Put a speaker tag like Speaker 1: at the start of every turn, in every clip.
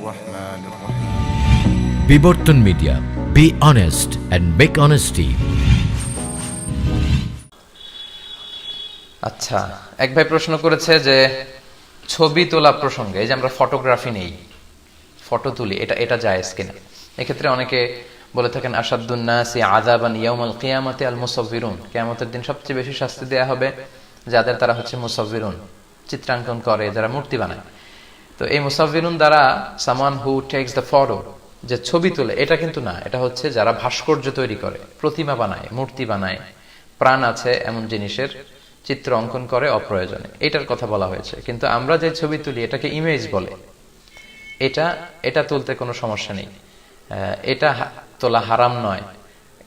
Speaker 1: الرحمن الرحيم
Speaker 2: বিবর্তন media, be honest and make honesty.
Speaker 3: আচ্ছা, এক ভাই প্রশ্ন করেছে যে ছবি তোলা প্রসঙ্গে, এই যে আমরা ফটোগ্রাফি নেই, ফটো তুলি, এটা জায়েজ কিনা? এক্ষেত্রে অনেকে বলে থাকেন আশাদ্দুন নাসি আযাবান ইয়াউমাল কিয়ামাতি আল মুসাউবিরুন, কিয়ামতের দিন সবচেয়ে বেশি শাস্তি দেয়া হবে যাদের তারা হচ্ছে মুসাউবিরুন, চিত্রাঙ্কন করে, যারা মূর্তি বানায়। তো এই মুসাউবিরুন দ্বারা someone who tax the photo, যে ছবি তোলে, এটা কিন্তু না। এটা হচ্ছে যারা ভাস্কর্য তৈরি করে, প্রতিমা বানায়, মূর্তি বানায়, প্রাণ আছে এমন জিনিসের চিত্র অঙ্কন করে অপ্রয়োজনে, এটার কথা বলা হয়েছে। কিন্তু আমরা যে ছবি তুলি এটাকে ইমেজ বলে, এটা তুলতে কোনো সমস্যা নেই, এটা তোলা হারাম নয়।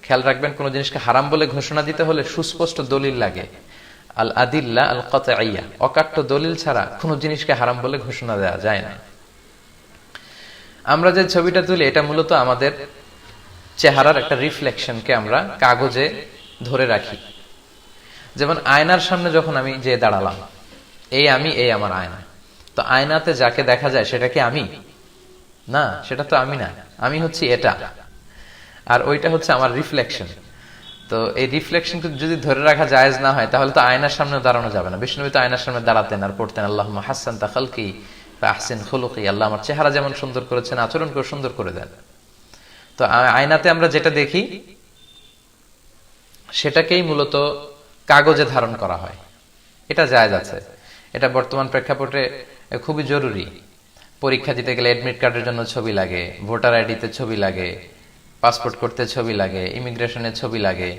Speaker 3: খেয়াল রাখবেন, কোন জিনিসকে হারাম বলে ঘোষণা দিতে হলে সুস্পষ্ট দলিল লাগে। আল আদিল্লা আল কাতঈয়া, অকাট্য দলিল ছাড়া কোন জিনিসকে হারাম বলে ঘোষণা দেওয়া যায় না। আমরা যে ছবিটা তুলি এটা মূলত আমাদের চেহারার একটা রিফ্লেকশনকে আমরা কাগজে ধরে রাখি। যেমন আয়নার সামনে যখন আমি যে দাঁড়ালাম, এই আমার আয়না, তো আয়নাতে যাকে দেখা যায় সেটা কি আমি? না, সেটা তো আমি না, আমি হচ্ছি এটা, আর ওইটা হচ্ছে আমার রিফ্লেকশন। তো এই রিফ্লেকশনকে যদি ধরে রাখা জায়েজ না হয়, তাহলে তো আয়নার সামনে দাঁড়ানো যাবে না। বিষ্ণুবী তো আয়নার সামনে দাঁড়াতেন আর পড়তেন আল্লাহুম্মা হাসসানতা খালকি ফা আহসিন খুলুকি, আল্লাহ আমার চেহারা যেমন সুন্দর করেছেন আচরণ করে সুন্দর করে দেন। তো আয়নাতে আমরা যেটা দেখি সেটাকেই মূলত কাগজে ধারণ করা হয়, এটা জায়েজ আছে। এটা বর্তমান প্রেক্ষাপটে খুবই জরুরি। পরীক্ষা দিতে গেলে অ্যাডমিট কার্ডের জন্য ছবি লাগে, ভোটার আইডিতে ছবি লাগে, পাসপোর্ট করতে ছবি লাগে, ইমিগ্রেশনের ছবি লাগে,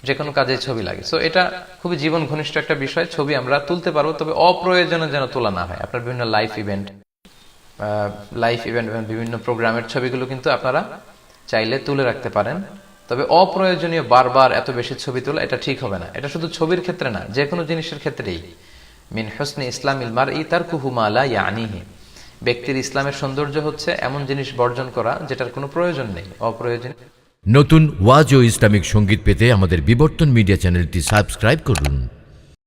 Speaker 3: যে কোনো কাজে ছবি লাগে। সো এটা খুবই জীবন ঘনিষ্ঠ একটা বিষয়। ছবি আমরা তুলতে পারবো, তবে অপ্রয়োজনে যেন তোলা না হয়। আপনার বিভিন্ন লাইফ ইভেন্ট বিভিন্ন প্রোগ্রামের ছবিগুলো কিন্তু আপনারা চাইলে তুলে রাখতে পারেন, তবে অপ্রয়োজনীয় বারবার এত বেশি ছবি তোলা এটা ঠিক হবে না। এটা শুধু ছবির ক্ষেত্রে না, যে কোনো জিনিসের ক্ষেত্রেই। মিন হুসনি ইসলামিল মারই তারকুহু মা লা ইয়ানিহি, ব্যক্তির ইসলামের সৌন্দর্য হচ্ছে এমন জিনিস বর্জন করা যেটার কোনো প্রয়োজন নেই, অপ্রয়োজনীয়।
Speaker 2: নতুন ওয়াজ ও ইসলামিক সঙ্গীত পেতে আমাদের বিবর্তন মিডিয়া চ্যানেলটি সাবস্ক্রাইব করুন।